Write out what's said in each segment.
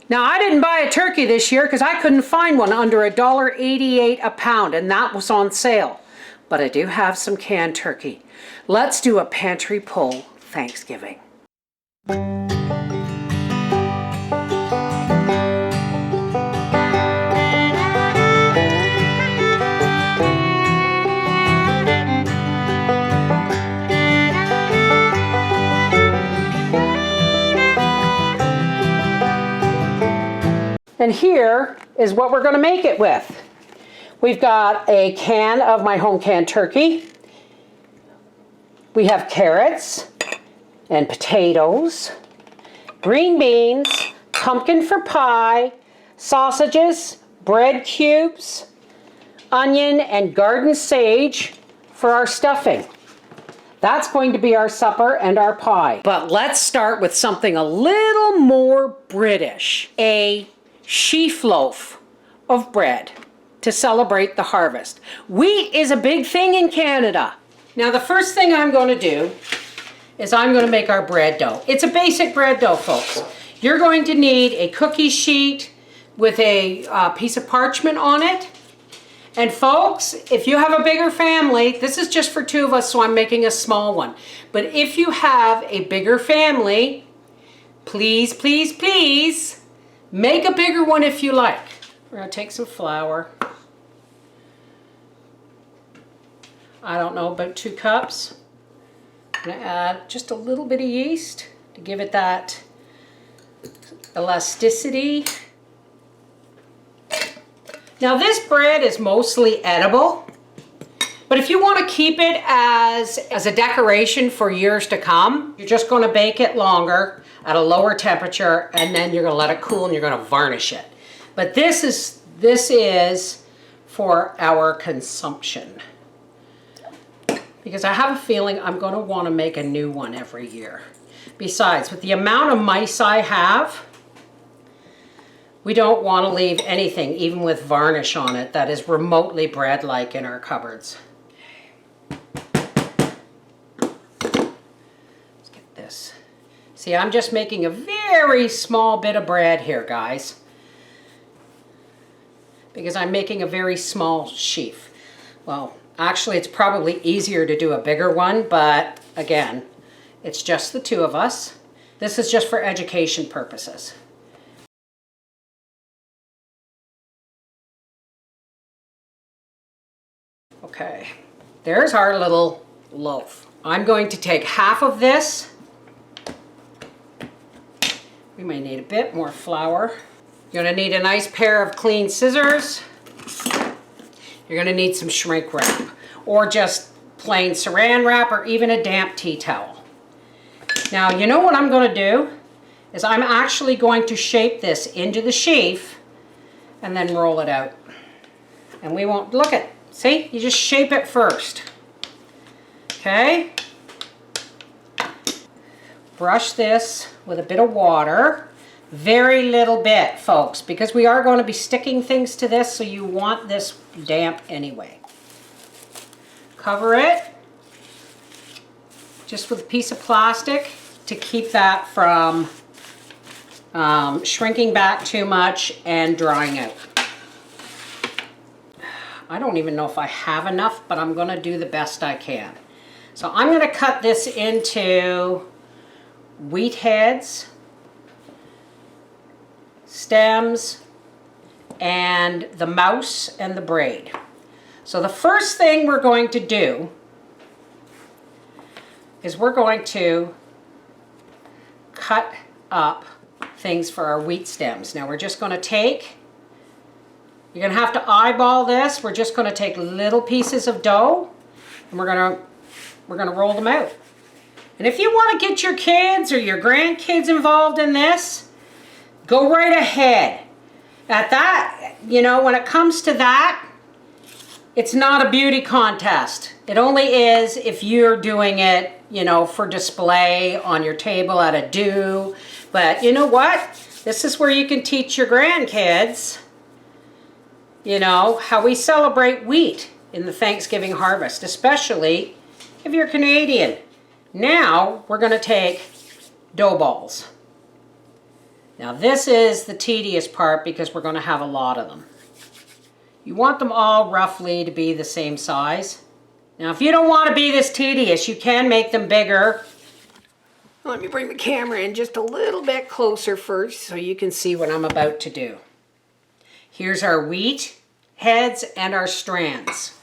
Now, I didn't buy a turkey this year because I couldn't find one under $1.88 a pound, and that was on sale. But I do have some canned turkey. Let's do a pantry pull Thanksgiving. And here is what we're going to make it with. We've got a can of my home canned turkey. We have carrots and potatoes, green beans, pumpkin for pie, sausages, bread cubes, onion, and garden sage for our stuffing. That's going to be our supper and our pie. But let's start with something a little more British. A sheaf loaf of bread to celebrate the harvest. Wheat is a big thing in Canada. Now the first thing I'm going to do is I'm going to make our bread dough. It's a basic bread dough, folks. You're going to need a cookie sheet with a piece of parchment on it. And folks, if you have a bigger family, this is just for 2 of us, so I'm making a small one. But if you have a bigger family, please, please, please, make a bigger one if you like. We're going to take some flour. I don't know, about 2 cups. I'm going to add just a little bit of yeast to give it that elasticity. Now this bread is mostly edible, but if you want to keep it as a decoration for years to come, you're just going to bake it longer at a lower temperature, and then you're going to let it cool and you're going to varnish it. But this is for our consumption, because I have a feeling I'm going to want to make a new one every year. Besides, with the amount of mice I have, we don't want to leave anything, even with varnish on it, that is remotely bread-like in our cupboards. Let's get this. See, I'm just making a very small bit of bread here, guys, because I'm making a very small sheaf. Well, actually, it's probably easier to do a bigger one, but again, it's just the 2 of us. This is just for education purposes. Okay, there's our little loaf. I'm going to take half of this. We may need a bit more flour. You're going to need a nice pair of clean scissors. You're going to need some shrink wrap, or just plain saran wrap, or even a damp tea towel. Now, you know what I'm going to do is I'm actually going to shape this into the sheaf and then roll it out. And we won't, look at, see, you just shape it first. Okay? Brush this with a bit of water. Very little bit, folks, because we are going to be sticking things to this, so you want this damp anyway. Cover it just with a piece of plastic to keep that from shrinking back too much and drying out. I don't even know if I have enough, but I'm going to do the best I can. So I'm going to cut this into wheat heads, stems, and the mouse and the braid. So the first thing we're going to do is we're going to cut up things for our wheat stems. Now we're just going to take, you're going to have to eyeball this. We're just going to take little pieces of dough and we're going to roll them out. And if you want to get your kids or your grandkids involved in this, go right ahead. At that, you know, when it comes to that, it's not a beauty contest. It only is if you're doing it, you know, for display on your table at a do. But you know what? This is where you can teach your grandkids, you know, how we celebrate wheat in the Thanksgiving harvest, especially if you're Canadian. Now we're going to take dough balls. Now this is the tedious part because we're going to have a lot of them. You want them all roughly to be the same size. Now if you don't want to be this tedious, you can make them bigger. Let me bring the camera in just a little bit closer first so you can see what I'm about to do. Here's our wheat heads and our strands.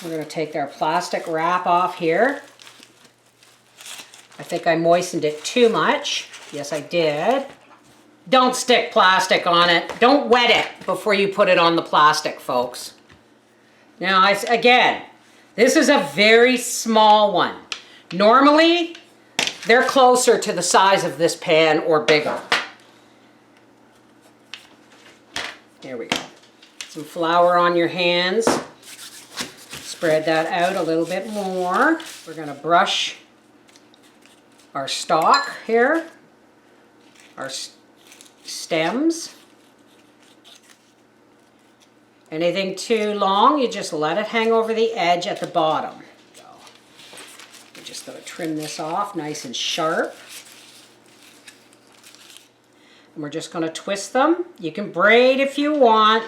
We're going to take our plastic wrap off here. I think I moistened it too much. Yes, I did. Don't stick plastic on it. Don't wet it before you put it on the plastic, folks. Now, again, this is a very small one. Normally, they're closer to the size of this pan or bigger. There we go. Some flour on your hands. Spread that out a little bit more. We're going to brush our stalk here, our stems. Anything too long, you just let it hang over the edge at the bottom. So, we're just going to trim this off nice and sharp. And we're just going to twist them. You can braid if you want.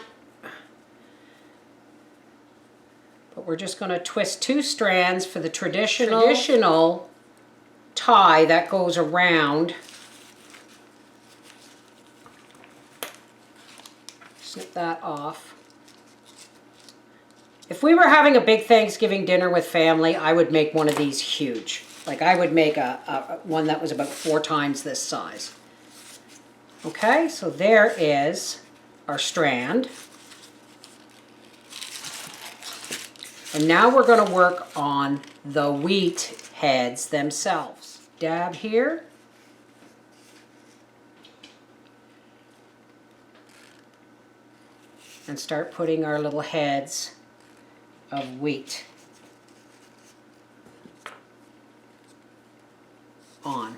But we're just going to twist 2 strands for the traditional tie that goes around. Snip that off. If we were having a big Thanksgiving dinner with family, I would make one of these huge. Like I would make one that was about 4 times this size. Okay, so there is our strand. And now we're going to work on the wheat heads themselves. Dab here. And start putting our little heads of wheat on.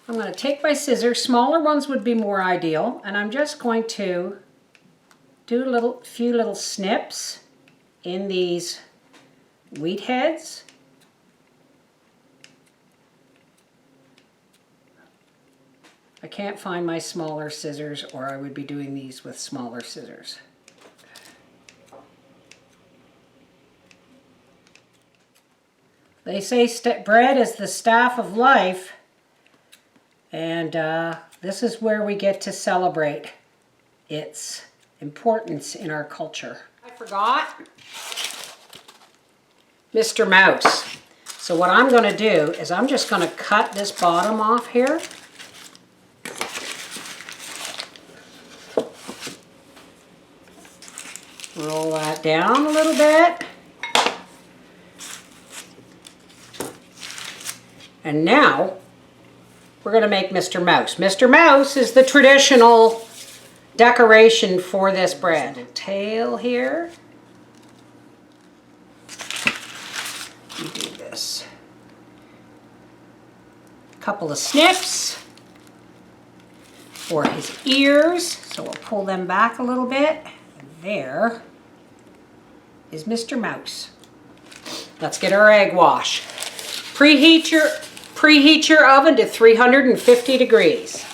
I'm going to take my scissors, smaller ones would be more ideal, and I'm just going to do a few little snips in these wheat heads. I can't find my smaller scissors, or I would be doing these with smaller scissors. They say bread is the staff of life. And this is where we get to celebrate its importance in our culture. I forgot Mr. Mouse. So what I'm going to do is I'm just going to cut this bottom off here. Roll that down a little bit. And now we're going to make Mr. Mouse. Mr. Mouse is the traditional decoration for this bread. A tail here. You do this. A couple of snips for his ears. So we'll pull them back a little bit. And there is Mr. Mouse. Let's get our egg wash. Preheat your oven to 350 degrees.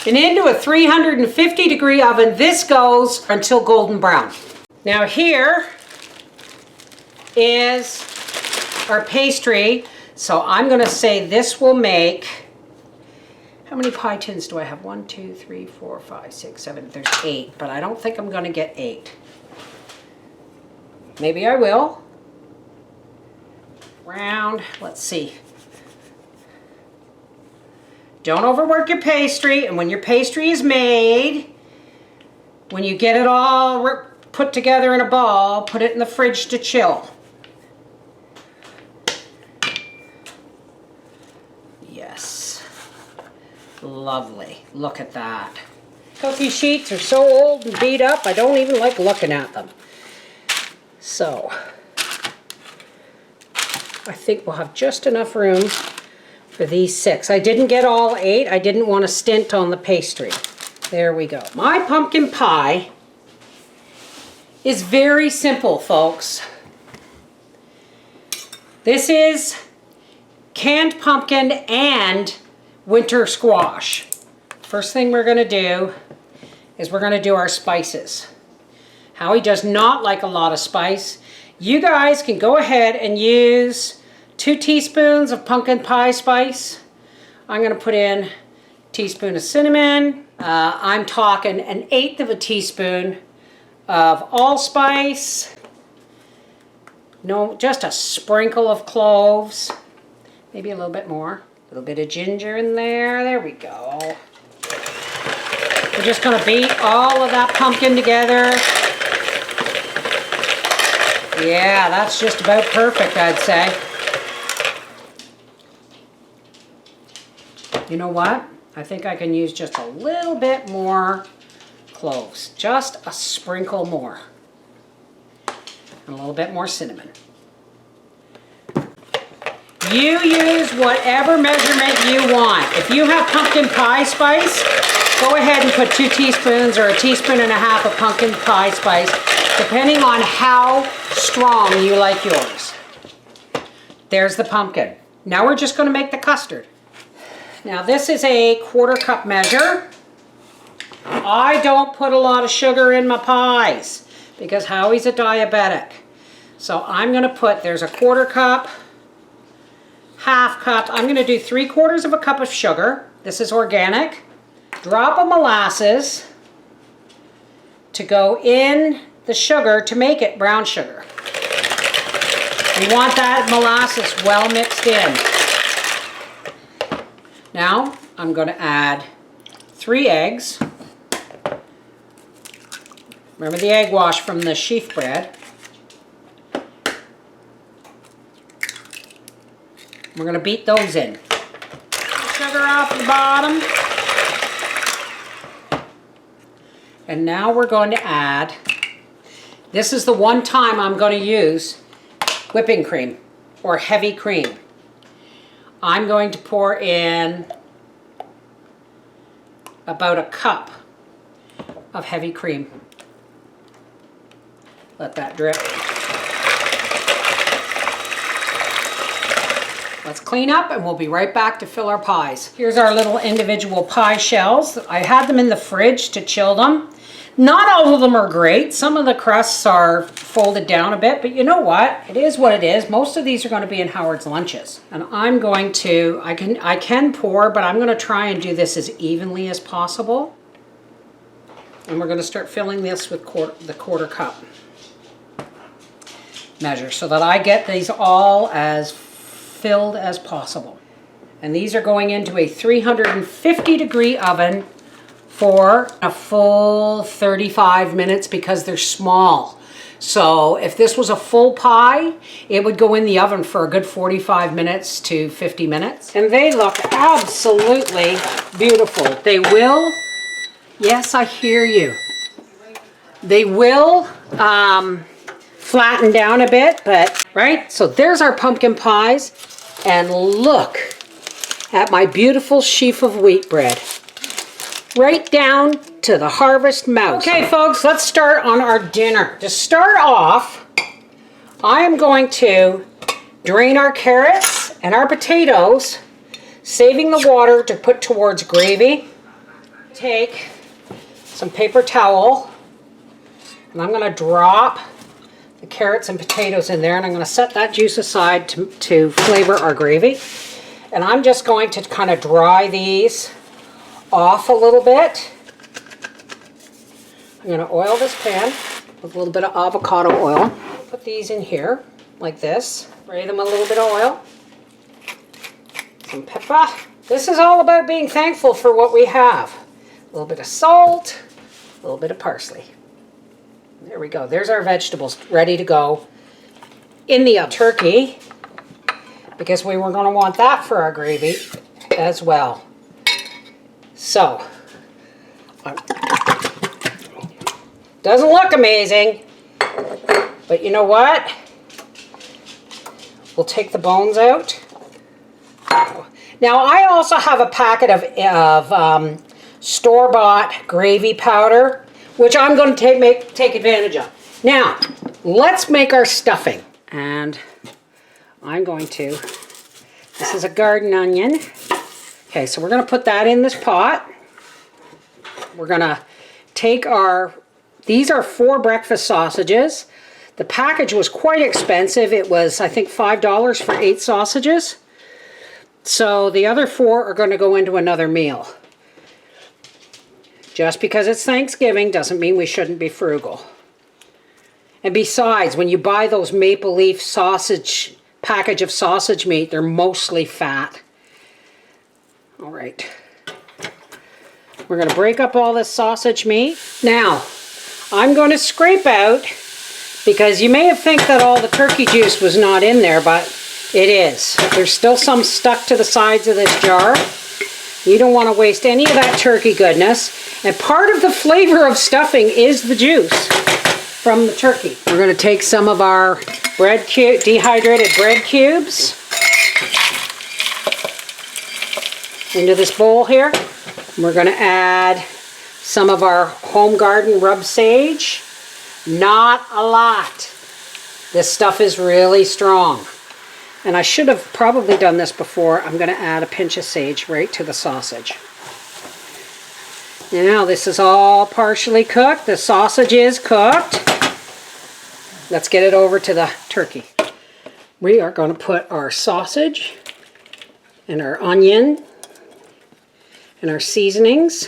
And into a 350 degree oven, this goes until golden brown. Now here is our pastry. So I'm going to say this will make, how many pie tins do I have? 1, 2, 3, 4, 5, 6, 7, there's 8, but I don't think I'm going to get 8. Maybe I will. Around, let's see. Don't overwork your pastry, and when your pastry is made, when you get it all put together in a ball, put it in the fridge to chill. Yes. Lovely. Look at that. Cookie sheets are so old and beat up, I don't even like looking at them. So, I think we'll have just enough room for these 6. I didn't get all 8. I didn't want to stint on the pastry. There we go. My pumpkin pie is very simple, folks. This is canned pumpkin and winter squash. First thing we're going to do is we're going to do our spices. Howie does not like a lot of spice. You guys can go ahead and use 2 teaspoons of pumpkin pie spice. I'm going to put in a teaspoon of cinnamon. I'm talking 1/8 of a teaspoon of allspice. No, just a sprinkle of cloves. Maybe a little bit more. A little bit of ginger in there. There we go. We're just going to beat all of that pumpkin together. Yeah, that's just about perfect, I'd say. You know what? I think I can use just a little bit more cloves. Just a sprinkle more. And a little bit more cinnamon. You use whatever measurement you want. If you have pumpkin pie spice, go ahead and put 2 teaspoons or 1.5 teaspoons of pumpkin pie spice, depending on how strong you like yours. There's the pumpkin. Now we're just going to make the custard. Now this is a 1/4 cup measure. I don't put a lot of sugar in my pies because Howie's a diabetic. So I'm going to put, there's a 1/4 cup, 1/2 cup. I'm going to do 3/4 of a cup of sugar. This is organic. Drop of molasses to go in the sugar to make it brown sugar. We want that molasses well mixed in. Now I'm going to add 3 eggs. Remember the egg wash from the sheaf bread. We're going to beat those in. Sugar off the bottom. And now we're going to add, this is the one time I'm going to use whipping cream or heavy cream. I'm going to pour in about 1 cup of heavy cream. Let that drip. Let's clean up and we'll be right back to fill our pies. Here's our little individual pie shells. I had them in the fridge to chill them. Not all of them are great. Some of the crusts are folded down a bit, but you know what? It is what it is. Most of these are going to be in Howard's lunches. And I'm going to, I can pour, but I'm going to try and do this as evenly as possible. And we're going to start filling this with the 1/4 cup measure so that I get these all as filled as possible. And these are going into a 350-degree oven for a full 35 minutes because they're small. So if this was a full pie, it would go in the oven for a good 45 minutes to 50 minutes. And they look absolutely beautiful. They will, yes, I hear you. They will flatten down a bit, but, right? So there's our pumpkin pies. And look at my beautiful sheaf of wheat bread. Right down to the harvest mouse. Okay, folks, let's start on our dinner. To start off, I am going to drain our carrots and our potatoes, saving the water to put towards gravy. Take some paper towel, and I'm going to drop the carrots and potatoes in there, and I'm going to set that juice aside to flavor our gravy. And I'm just going to kind of dry these off a little bit. I'm going to oil this pan with a little bit of avocado oil. Put these in here like this. Spray them a little bit of oil. Some pepper. This is all about being thankful for what we have. A little bit of salt, a little bit of parsley. There we go. There's our vegetables ready to go in the turkey, because we were going to want that for our gravy as well. So, doesn't look amazing, but you know what? We'll take the bones out. Now, I also have a packet of store-bought gravy powder, which I'm going to take advantage of. Now, let's make our stuffing. And I'm going to, this is a garden onion. Okay, so we're going to put that in this pot. We're going to take these are 4 breakfast sausages. The package was quite expensive. It was, I think, $5 for 8 sausages. So the other 4 are going to go into another meal. Just because it's Thanksgiving doesn't mean we shouldn't be frugal. And besides, when you buy those Maple Leaf sausage, package of sausage meat, they're mostly fat. All right. We're going to break up all this sausage meat. Now, I'm going to scrape out, because you may have think that all the turkey juice was not in there, but it is. There's still some stuck to the sides of this jar. You don't want to waste any of that turkey goodness. And part of the flavor of stuffing is the juice from the turkey. We're going to take some of our dehydrated bread cubes into this bowl here. We're going to add some of our home garden rub sage. Not a lot. This stuff is really strong. And I should have probably done this before. I'm going to add a pinch of sage right to the sausage. Now this is all partially cooked. The sausage is cooked. Let's get it over to the turkey. We are going to put our sausage and our onion and our seasonings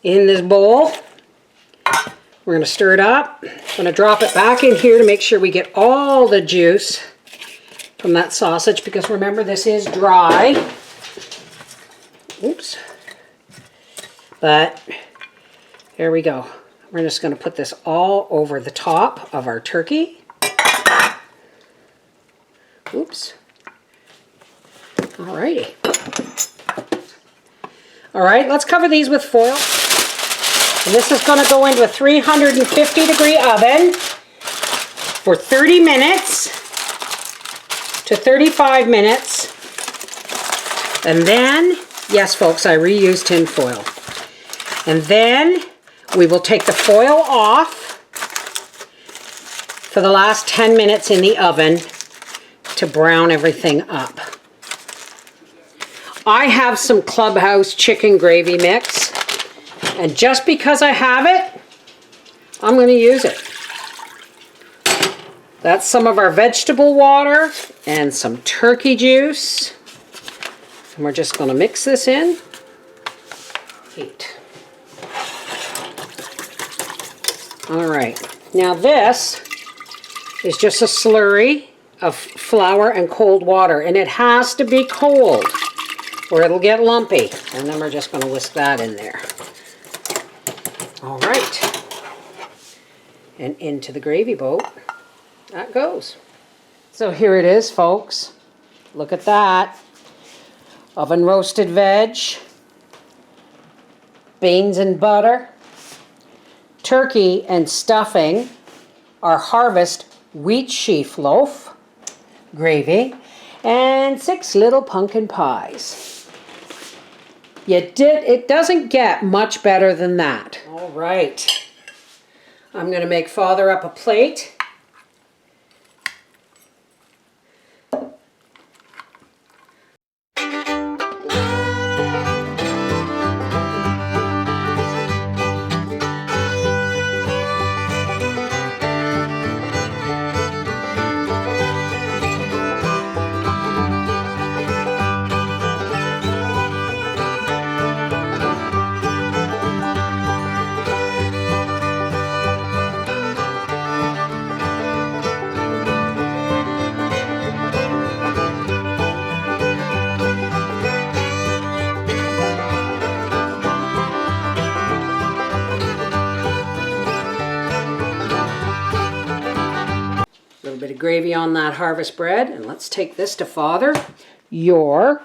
in this bowl. We're going to stir it up. I'm going to drop it back in here to make sure we get all the juice from that sausage, because remember, this is dry. Oops. But there we go. We're just going to put this all over the top of our turkey. Oops. Alrighty. Alright, let's cover these with foil. And this is going to go into a 350-degree oven for 30 minutes to 35 minutes. And then, yes folks, I reused tin foil. And then we will take the foil off for the last 10 minutes in the oven to brown everything up. I have some Clubhouse chicken gravy mix, and just because I have it, I'm going to use it. That's some of our vegetable water and some turkey juice. And we're just going to mix this in. Heat. Alright, now this is just a slurry of flour and cold water, and it has to be cold or it'll get lumpy. And then we're just going to whisk that in there. Alright, and into the gravy boat that goes. So here it is, folks. Look at that. Oven roasted veg, beans and butter, turkey and stuffing, our harvest wheat sheaf loaf, gravy, and 6 little pumpkin pies. It doesn't get much better than that. All right. I'm going to make Father up a plate. gravy on that harvest bread. And let's take this to Father. Your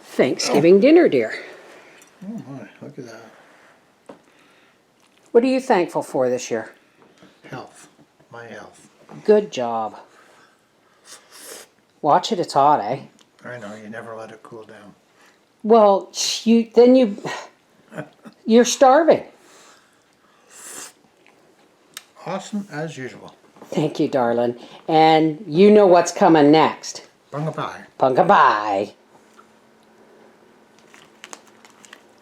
Thanksgiving dinner, dear. Oh my, look at that. What are you thankful for this year? Health. My health. Good job. Watch it, it's hot, eh? I know, you never let it cool down. Well, you're starving. Awesome as usual. Thank you, darling. And you know what's coming next. Bunga pie. Bunga pie.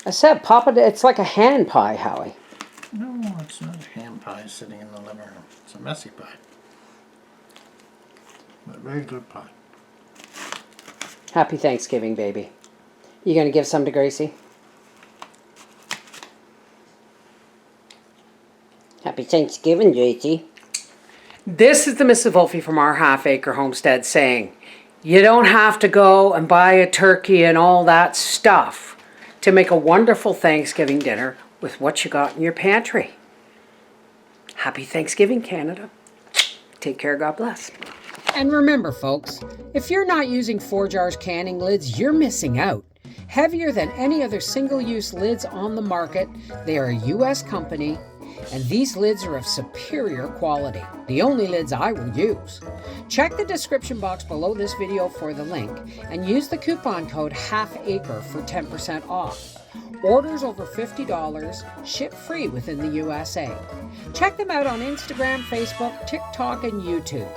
I said, Papa, it's like a hand pie, Howie. No, it's not a ham pie sitting in the living room. It's a messy pie. But very good pie. Happy Thanksgiving, baby. You gonna give some to Gracie? Happy Thanksgiving, Gracie. This is the Mrs. Wolfie from our half-acre homestead saying, you don't have to go and buy a turkey and all that stuff to make a wonderful Thanksgiving dinner with what you got in your pantry. Happy Thanksgiving, Canada. Take care, God bless. And remember, folks, if you're not using 4Jars canning lids, you're missing out. Heavier than any other single-use lids on the market, they are a U.S. company, and these lids are of superior quality, the only lids I will use. Check the description box below this video for the link, and use the coupon code HALFACRE for 10% off. Orders over $50, ship free within the USA. Check them out on Instagram, Facebook, TikTok, and YouTube.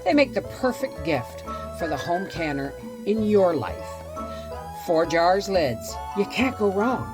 They make the perfect gift for the home canner in your life. 4Jars lids. You can't go wrong.